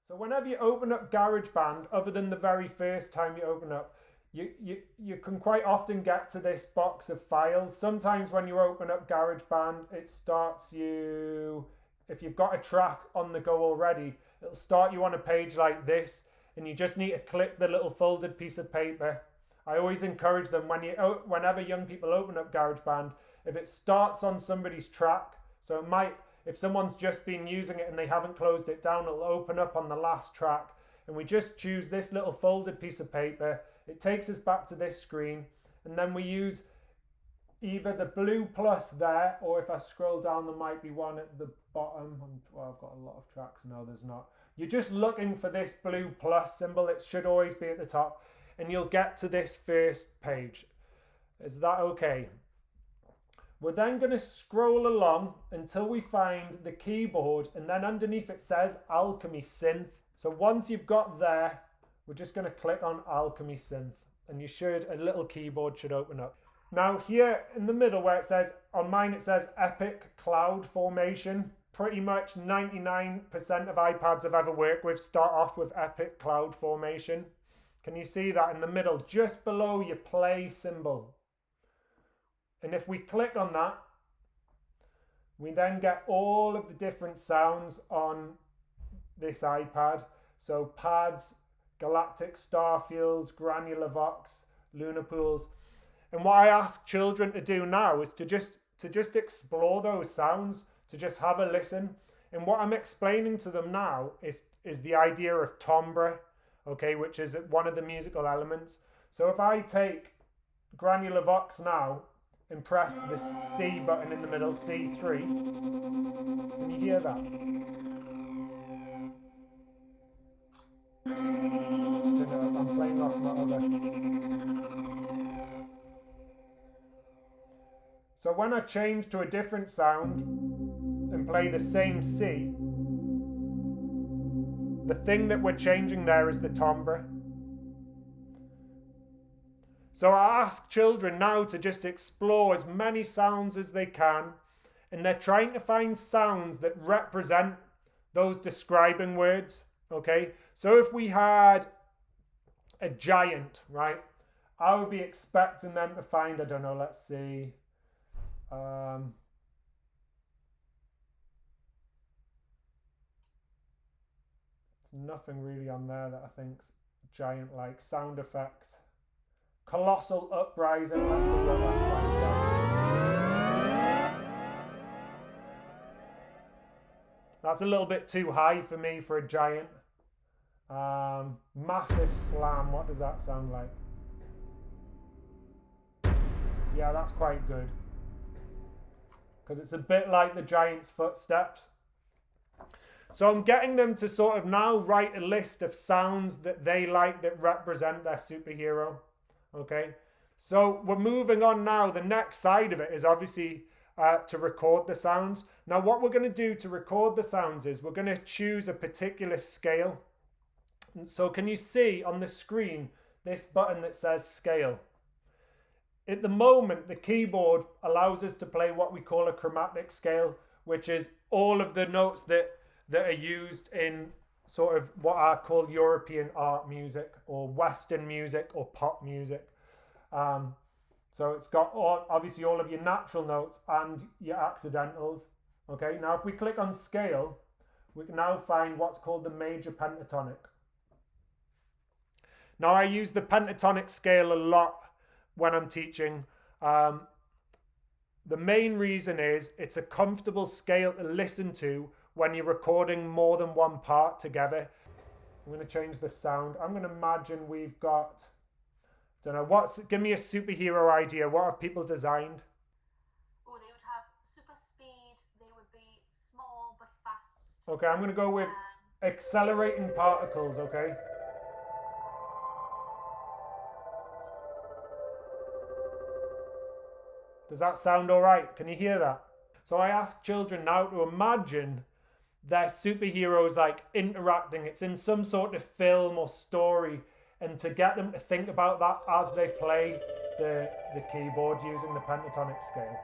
So whenever you open up GarageBand, other than the very first time you open up, you can quite often get to this box of files. Sometimes when you open up GarageBand, it starts you, if you've got a track on the go already, it'll start you on a page like this, and you just need to click the little folded piece of paper. I always encourage them whenever young people open up GarageBand, if it starts on somebody's track, so it might, if someone's just been using it and they haven't closed it down, it'll open up on the last track. And we just choose this little folded piece of paper. It takes us back to this screen. And then we use either the blue plus there, or if I scroll down, there might be one at the bottom. Well, I've got a lot of tracks. No, there's not. You're just looking for this blue plus symbol. It should always be at the top. And you'll get to this first page. Is that okay? We're then going to scroll along until we find the keyboard, and then underneath it says Alchemy Synth. So once you've got there, we're just going to click on Alchemy Synth, and a little keyboard should open up. Now here in the middle where it says, on mine it says Epic Cloud Formation. Pretty much 99% of iPads I've ever worked with start off with Epic Cloud Formation. Can you see that in the middle, just below your play symbol? And if we click on that, we then get all of the different sounds on this iPad. So pads, Galactic Starfields, Granular Vox, Lunar Pools. And what I ask children to do now is to just explore those sounds, to just have a listen. And what I'm explaining to them now is the idea of timbre, okay, which is one of the musical elements. So if I take Granular Vox now and press the C button in the middle, C3, can you hear that? I'm playing off my other. So when I change to a different sound and play the same C, the thing that we're changing there is the timbre. So I ask children now to just explore as many sounds as they can, and they're trying to find sounds that represent those describing words, okay? So if we had a giant, right, I would be expecting them to find, I don't know, let's see, nothing really on there that I think's giant-like. Sound effects. Colossal Uprising. Let's see what that sounds like. That's a little bit too high for me for a giant. Massive Slam. What does that sound like? Yeah, that's quite good. Because it's a bit like the giant's footsteps. So I'm getting them to sort of now write a list of sounds that they like that represent their superhero. Okay, so we're moving on now. The next side of it is obviously to record the sounds. Now what we're going to do to record the sounds is we're going to choose a particular scale. So can you see on the screen this button that says scale? At the moment, the keyboard allows us to play what we call a chromatic scale, which is all of the notes that are used in sort of what I call European art music or Western music or pop music. So it's got obviously all of your natural notes and your accidentals. Okay, now if we click on scale, we can now find what's called the major pentatonic. Now I use the pentatonic scale a lot when I'm teaching. The main reason is it's a comfortable scale to listen to when you're recording more than one part together. I'm going to change the sound. I'm going to imagine we've got, don't know, give me a superhero idea. What have people designed? Oh, they would have super speed. They would be small but fast. Okay, I'm going to go with accelerating particles, okay? Does that sound all right? Can you hear that? So I ask children now to imagine their superheroes like interacting. It's in some sort of film or story, and to get them to think about that as they play the keyboard using the pentatonic scale.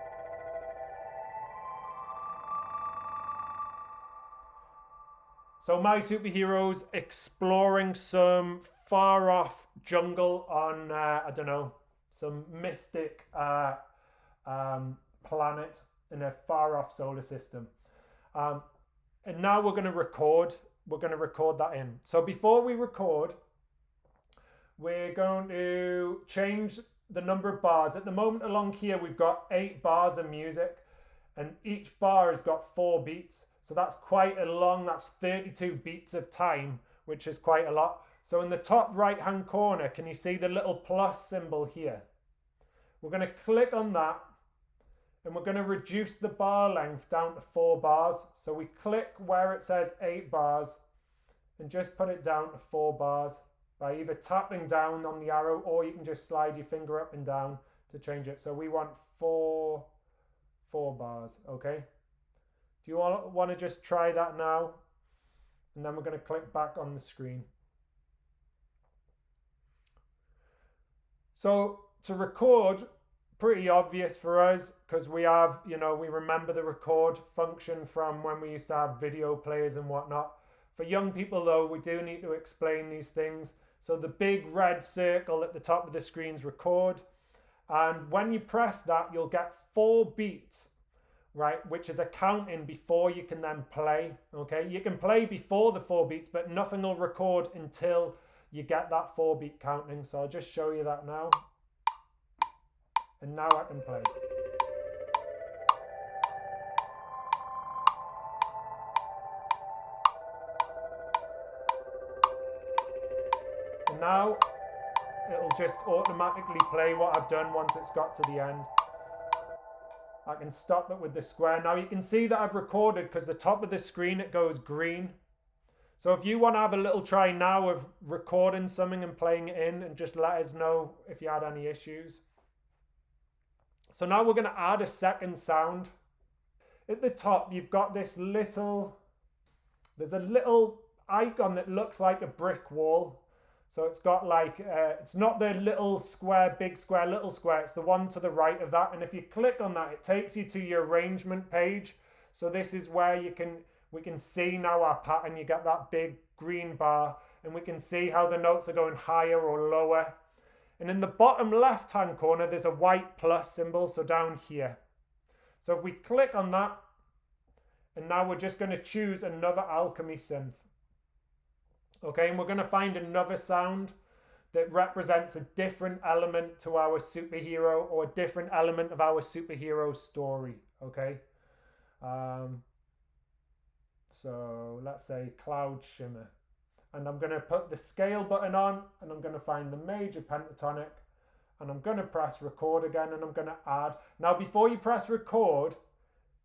So my superheroes exploring some far off jungle on, I don't know, some mystic planet in a far off solar system. And now we're going to record. We're going to record that in. So before we record, we're going to change the number of bars. At the moment along here, we've got 8 bars of music, and each bar has got 4 beats. So that's quite a long, that's 32 beats of time, which is quite a lot. So in the top right hand corner, can you see the little plus symbol here? We're going to click on that, and we're going to reduce the bar length down to 4 bars. So we click where it says 8 bars and just put it down to 4 bars by either tapping down on the arrow, or you can just slide your finger up and down to change it. So we want 4 bars, okay? Do you want to just try that now? And then we're going to click back on the screen. So to record, pretty obvious for us, because we have, you know, we remember the record function from when we used to have video players and whatnot. For young people though, we do need to explain these things. So the big red circle at the top of the screen's record. And when you press that, you'll get 4 beats, right, which is a counting before you can then play. Okay, you can play before the 4 beats, but nothing will record until you get that 4 beat counting. So I'll just show you that now. And now I can play. And now it'll just automatically play what I've done once it's got to the end. I can stop it with the square. Now you can see that I've recorded, because the top of the screen, it goes green. So if you want to have a little try now of recording something and playing it in, and just let us know if you had any issues. So now we're going to add a second sound. At the top, you've got this little, there's a little icon that looks like a brick wall. So it's got like, it's not the little square, big square, little square. It's the one to the right of that. And if you click on that, it takes you to your arrangement page. So this is where we can see now our pattern. You get that big green bar, and we can see how the notes are going higher or lower. And in the bottom left-hand corner, there's a white plus symbol, so down here. So if we click on that, and now we're just going to choose another alchemy synth. Okay, and we're going to find another sound that represents a different element to our superhero, or a different element of our superhero story. Okay, so let's say Cloud Shimmer. And I'm going to put the scale button on, and I'm going to find the major pentatonic, and I'm going to press record again, and I'm going to add. Now before you press record,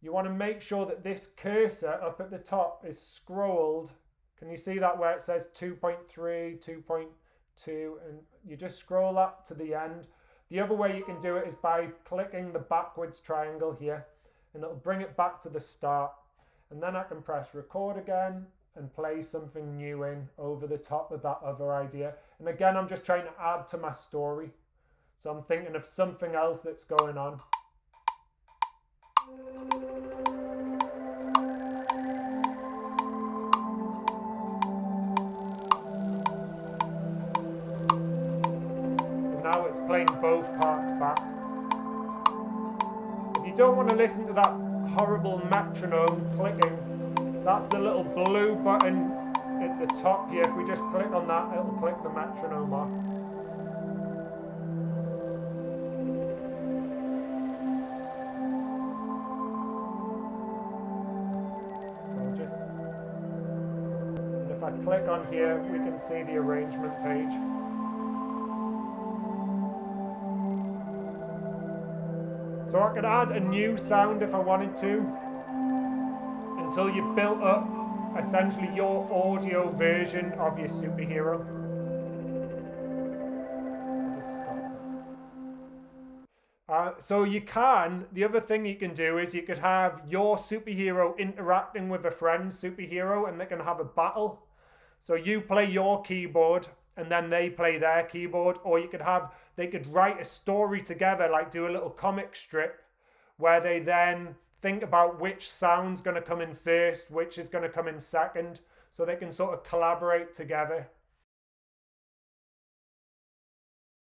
you want to make sure that this cursor up at the top is scrolled. Can you see that where it says 2.3, 2.2, and you just scroll that to the end. The other way you can do it is by clicking the backwards triangle here, and it'll bring it back to the start. And then I can press record again and play something new in over the top of that other idea. And again, I'm just trying to add to my story. So I'm thinking of something else that's going on. And now it's playing both parts back. If you don't want to listen to that horrible metronome clicking, that's the little blue button at the top here. If we just click on that, it'll click the metronome off. So just, and if I click on here, we can see the arrangement page. So I could add a new sound if I wanted to, until you've built up essentially your audio version of your superhero. So you can, the other thing you can do is you could have your superhero interacting with a friend's superhero, and they can have a battle. So you play your keyboard and then they play their keyboard, or you could have, they could write a story together, like do a little comic strip where they then think about which sound's going to come in first, which is going to come in second, so they can sort of collaborate together.